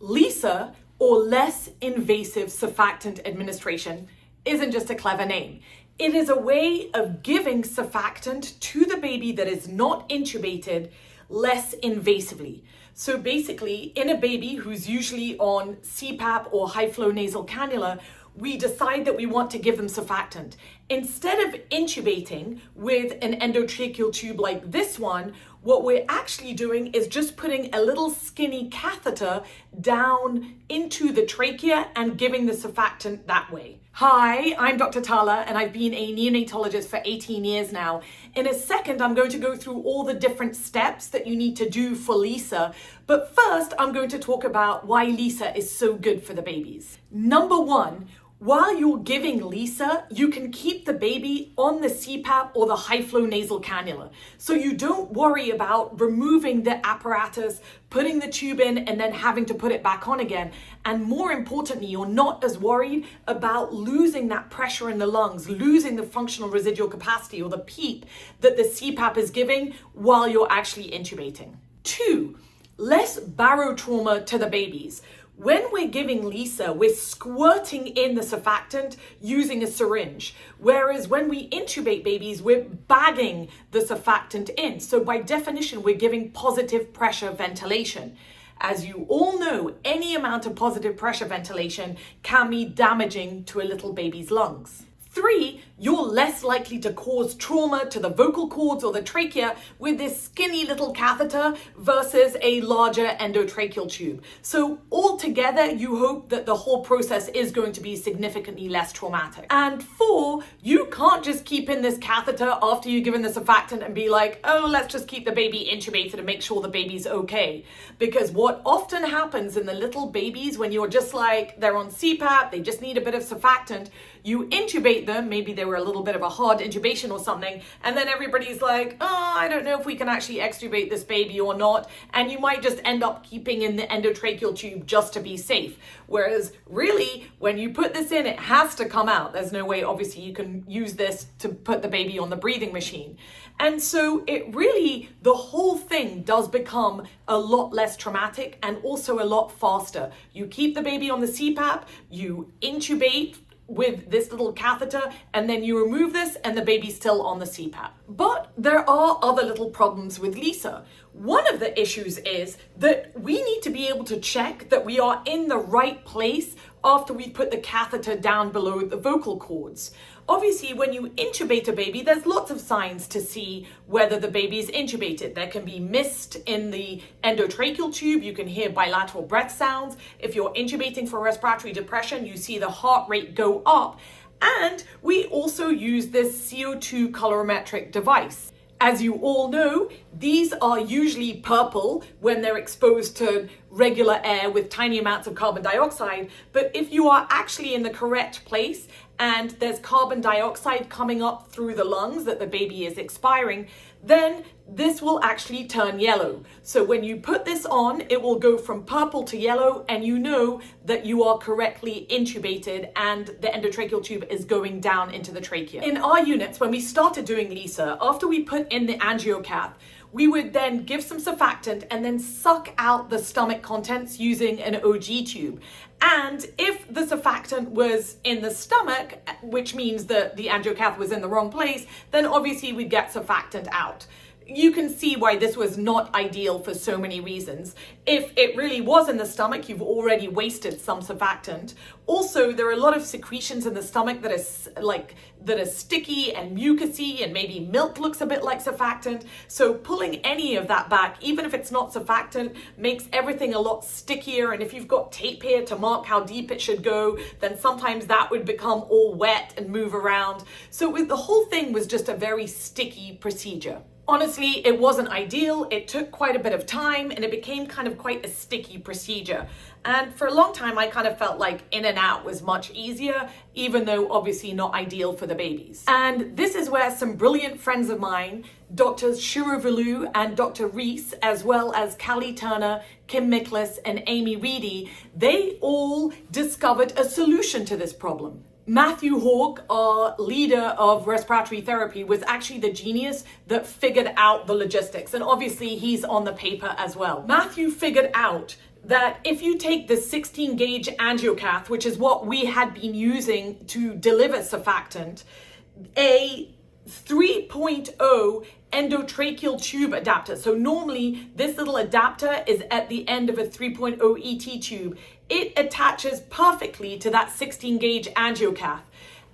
LISA, or less invasive surfactant administration, isn't just a clever name. It is a way of giving surfactant to the baby that is not intubated less invasively. So basically, in a baby who's usually on CPAP or high flow nasal cannula, we decide that we want to give them surfactant. Instead of intubating with an endotracheal tube like this one, what we're actually doing is just putting a little skinny catheter down into the trachea and giving the surfactant that way. Hi, I'm Dr. Tala, and I've been a neonatologist for 18 years now. In a second, I'm going to go through all the different steps that you need to do for LISA, but first I'm going to talk about why LISA is so good for the babies. Number one, while you're giving LISA, you can keep the baby on the CPAP or the high flow nasal cannula. So you don't worry about removing the apparatus, putting the tube in, and then having to put it back on again. And more importantly, you're not as worried about losing that pressure in the lungs, losing the functional residual capacity or the PEEP that the CPAP is giving while you're actually intubating. Two, less barotrauma to the babies. When we're giving LISA, we're squirting in the surfactant using a syringe. Whereas when we intubate babies, we're bagging the surfactant in. So by definition, we're giving positive pressure ventilation. As you all know, any amount of positive pressure ventilation can be damaging to a little baby's lungs. Three, you're less likely to cause trauma to the vocal cords or the trachea with this skinny little catheter versus a larger endotracheal tube. So altogether, you hope that the whole process is going to be significantly less traumatic. And four, you can't just keep in this catheter after you've given the surfactant and be like, oh, let's just keep the baby intubated and make sure the baby's okay. Because what often happens in the little babies when you're just like, they're on CPAP, they just need a bit of surfactant, you intubate them, maybe they were a little bit of a hard intubation or something, and then everybody's like, oh, I don't know if we can actually extubate this baby or not, and you might just end up keeping in the endotracheal tube just to be safe. Whereas really, when you put this in, it has to come out. There's no way, obviously, you can use this to put the baby on the breathing machine. And so it really, the whole thing does become a lot less traumatic and also a lot faster. You keep the baby on the CPAP, you intubate with this little catheter, and then you remove this and the baby's still on the CPAP. But there are other little problems with LISA. One of the issues is that we need to be able to check that we are in the right place after we put the catheter down below the vocal cords. Obviously, when you intubate a baby, there's lots of signs to see whether the baby is intubated. There can be mist in the endotracheal tube. You can hear bilateral breath sounds. If you're intubating for respiratory depression, you see the heart rate go up. And we also use this CO2 colorimetric device. As you all know, these are usually purple when they're exposed to regular air with tiny amounts of carbon dioxide. But if you are actually in the correct place and there's carbon dioxide coming up through the lungs that the baby is expiring, then this will actually turn yellow. So when you put this on, it will go from purple to yellow, and you know that you are correctly intubated and the endotracheal tube is going down into the trachea. In our units, when we started doing LISA, after we put in the angiocath, we would then give some surfactant and then suck out the stomach contents using an OG tube. And if the surfactant was in the stomach, which means that the angiocath was in the wrong place, then obviously we'd get surfactant out. You can see why this was not ideal for so many reasons. If it really was in the stomach, you've already wasted some surfactant. Also, there are a lot of secretions in the stomach that are sticky and mucousy, and maybe milk looks a bit like surfactant. So pulling any of that back, even if it's not surfactant, makes everything a lot stickier. And if you've got tape here to mark how deep it should go, then sometimes that would become all wet and move around. So the whole thing was just a very sticky procedure. Honestly, it wasn't ideal. It took quite a bit of time and it became kind of quite a sticky procedure. And for a long time, I kind of felt like in and out was much easier, even though obviously not ideal for the babies. And this is where some brilliant friends of mine, Drs. Shirovalu and Dr. Reese, as well as Callie Turner, Kim Miklas, and Amy Reedy, they all discovered a solution to this problem. Matthew Hawke, our leader of respiratory therapy, was actually the genius that figured out the logistics. And obviously he's on the paper as well. Matthew figured out that if you take the 16 gauge angiocath, which is what we had been using to deliver surfactant, a 3.0 endotracheal tube adapter. So normally this little adapter is at the end of a 3.0 ET tube. It attaches perfectly to that 16 gauge angiocath.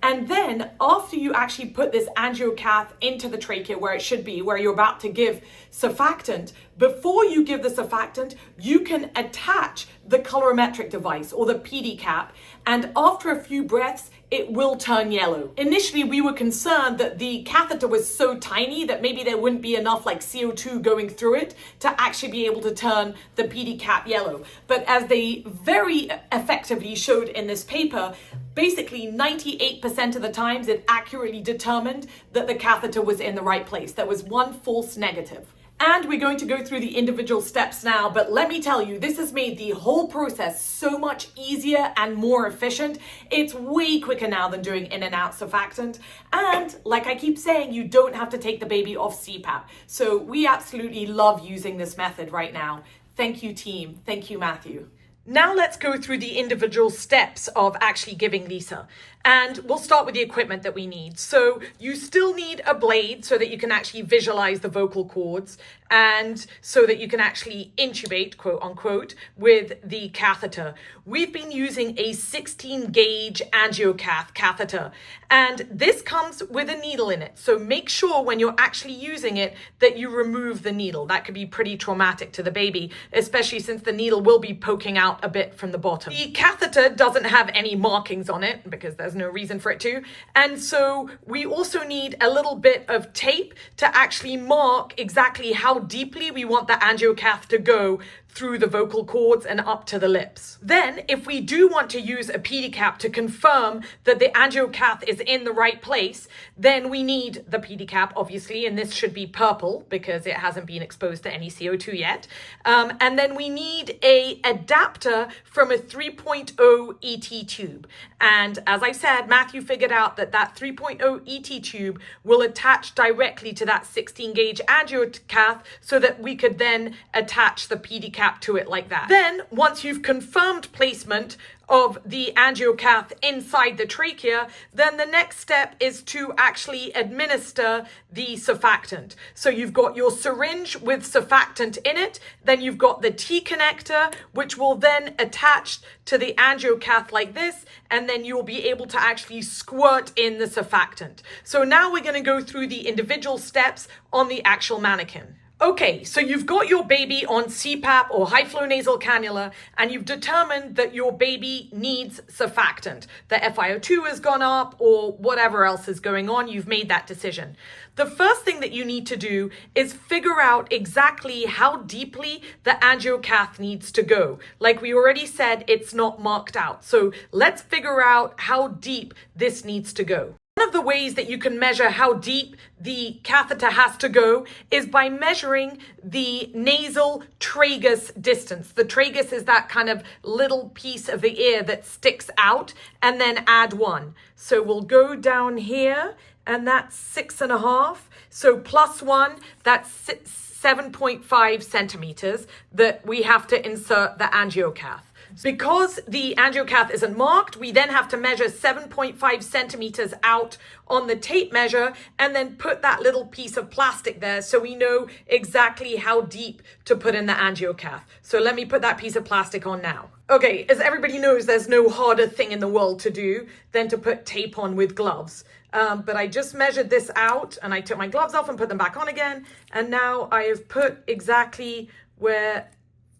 And then after you actually put this angiocath into the trachea where it should be, where you're about to give surfactant, before you give the surfactant, you can attach the colorimetric device or the PD cap, and after a few breaths, it will turn yellow. Initially, we were concerned that the catheter was so tiny that maybe there wouldn't be enough like CO2 going through it to actually be able to turn the PD cap yellow. But as they very effectively showed in this paper, basically 98% of the times it accurately determined that the catheter was in the right place. There was one false negative. And we're going to go through the individual steps now, but let me tell you, this has made the whole process so much easier and more efficient. It's way quicker now than doing in and out surfactant. And like I keep saying, you don't have to take the baby off CPAP. So we absolutely love using this method right now. Thank you, team. Thank you, Matthew. Now let's go through the individual steps of actually giving Lisa. And we'll start with the equipment that we need. So you still need a blade so that you can actually visualize the vocal cords and so that you can actually intubate, quote unquote, with the catheter. We've been using a 16 gauge angiocath catheter, and this comes with a needle in it. So make sure when you're actually using it that you remove the needle. That could be pretty traumatic to the baby, especially since the needle will be poking out a bit from the bottom. The catheter doesn't have any markings on it because there's no reason for it to. And so we also need a little bit of tape to actually mark exactly how deeply we want the angiocath to go through the vocal cords and up to the lips. Then, if we do want to use a PD cap to confirm that the angiocath is in the right place, then we need the PD cap, obviously, and this should be purple because it hasn't been exposed to any CO2 yet. And then we need a adapter from a 3.0 ET tube. And as I said, Matthew figured out that that 3.0 ET tube will attach directly to that 16 gauge angiocath so that we could then attach the PD cap to it like that. Then, once you've confirmed placement of the angiocath inside the trachea, then the next step is to actually administer the surfactant. So you've got your syringe with surfactant in it, then you've got the T-connector, which will then attach to the angiocath like this, and then you'll be able to actually squirt in the surfactant. So now we're going to go through the individual steps on the actual mannequin. Okay, so you've got your baby on CPAP or high flow nasal cannula, and you've determined that your baby needs surfactant. The FiO2 has gone up or whatever else is going on, you've made that decision. The first thing that you need to do is figure out exactly how deeply the angiocath needs to go. Like we already said, it's not marked out. So let's figure out how deep this needs to go. One of the ways that you can measure how deep the catheter has to go is by measuring the nasal tragus distance. The tragus is that kind of little piece of the ear that sticks out, and then add 1. So we'll go down here, and that's 6.5. So plus 1, that's 7.5 centimeters that we have to insert the angiocath. Because the angiocath isn't marked, we then have to measure 7.5 centimeters out on the tape measure and then put that little piece of plastic there so we know exactly how deep to put in the angiocath. So let me put that piece of plastic on now. Okay, as everybody knows, there's no harder thing in the world to do than to put tape on with gloves. But I just measured this out and I took my gloves off and put them back on again. And now I have put exactly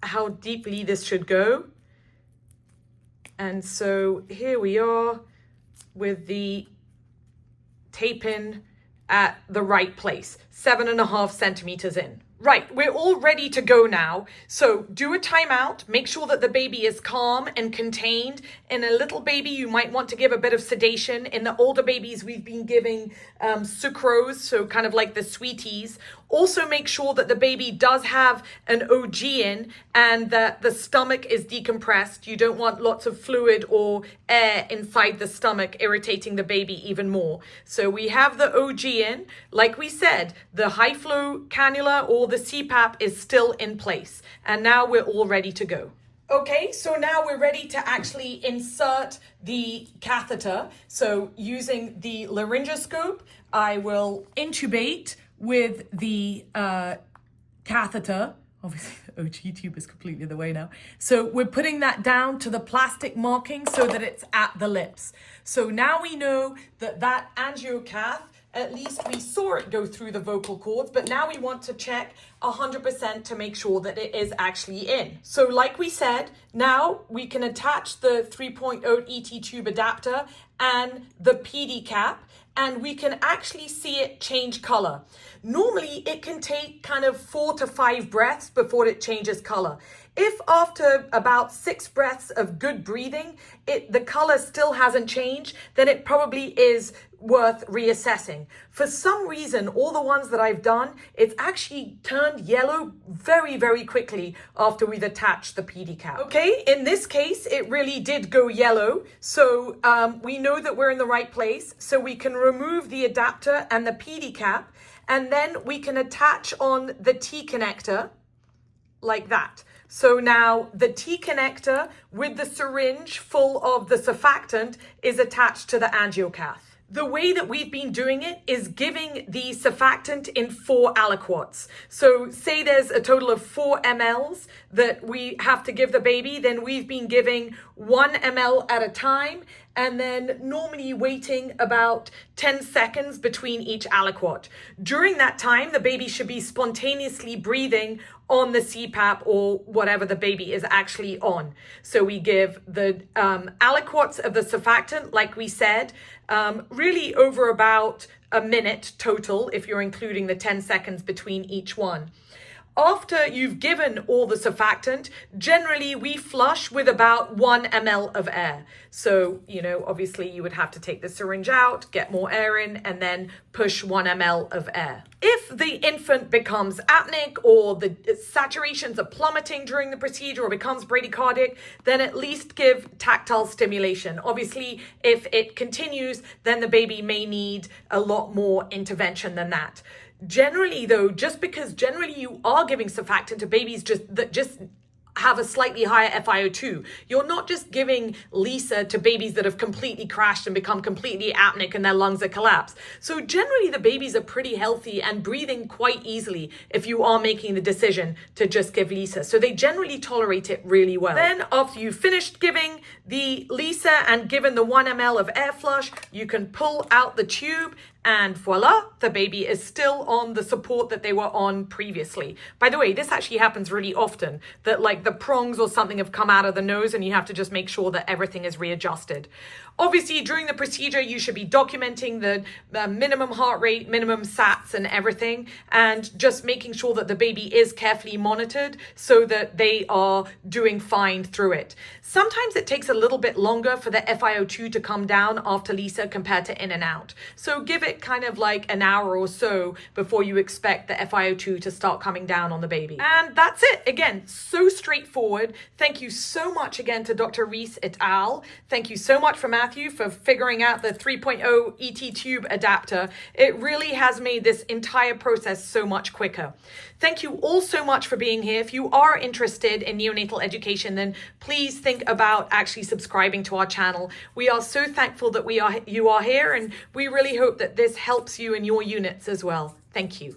how deeply this should go. And so here we are with the tape in at the right place, 7.5 centimeters in. Right, we're all ready to go now. So do a timeout, make sure that the baby is calm and contained. In a little baby, you might want to give a bit of sedation. In the older babies, we've been giving sucrose, so kind of like the sweeties. Also make sure that the baby does have an OG in and that the stomach is decompressed. You don't want lots of fluid or air inside the stomach irritating the baby even more. So we have the OG in. Like we said, the high flow cannula or the CPAP is still in place. And now we're all ready to go. Okay, so now we're ready to actually insert the catheter. So using the laryngoscope, I will intubate with the catheter. Obviously, the OG tube is completely in the way now. So we're putting that down to the plastic marking so that it's at the lips. So now we know that that angiocath, at least we saw it go through the vocal cords, but now we want to check 100% to make sure that it is actually in. So like we said, now we can attach the 3.0 ET tube adapter and the PD cap, and we can actually see it change color. Normally, it can take kind of 4 to 5 breaths before it changes color. If after about 6 breaths of good breathing, the color still hasn't changed, then it probably is worth reassessing. For some reason, all the ones that I've done, it's actually turned yellow very, very quickly after we've attached the PD cap. Okay, in this case, it really did go yellow. So we know that we're in the right place. So we can remove the adapter and the PD cap, and then we can attach on the T connector like that. So now the T connector with the syringe full of the surfactant is attached to the angiocath. The way that we've been doing it is giving the surfactant in 4 aliquots. So say there's a total of 4 mLs that we have to give the baby, then we've been giving 1 ml at a time, and then normally waiting about 10 seconds between each aliquot. During that time, the baby should be spontaneously breathing on the CPAP or whatever the baby is actually on. So we give the aliquots of the surfactant, like we said, really over about a minute total, if you're including the 10 seconds between each one. After you've given all the surfactant, generally we flush with about 1 ml of air. So, obviously you would have to take the syringe out, get more air in, and then push 1 ml of air. If the infant becomes apneic or the saturations are plummeting during the procedure or becomes bradycardic, then at least give tactile stimulation. Obviously, if it continues, then the baby may need a lot more intervention than that. Generally, though, just because generally you are giving surfactant to babies that just have a slightly higher FiO2. You're not just giving Lisa to babies that have completely crashed and become completely apneic and their lungs are collapsed. So generally the babies are pretty healthy and breathing quite easily if you are making the decision to just give Lisa. So they generally tolerate it really well. Then after you've finished giving the Lisa and given the 1 ml of air flush, you can pull out the tube and voila, the baby is still on the support that they were on previously. By the way, this actually happens really often, that like the prongs or something have come out of the nose and you have to just make sure that everything is readjusted. Obviously, during the procedure, you should be documenting the minimum heart rate, minimum SATs and everything, and just making sure that the baby is carefully monitored so that they are doing fine through it. Sometimes it takes a little bit longer for the FiO2 to come down after Lisa compared to in and out. So give it kind of like an hour or so before you expect the FiO2 to start coming down on the baby. And that's it. Again, so straightforward. Thank you so much again to Dr. Reese et al. Thank you so much for Matthew for figuring out the 3.0 ET tube adapter. It really has made this entire process so much quicker. Thank you all so much for being here. If you are interested in neonatal education, then please think about actually subscribing to our channel. We are so thankful that you are here, and we really hope that this helps you in your units as well. Thank you.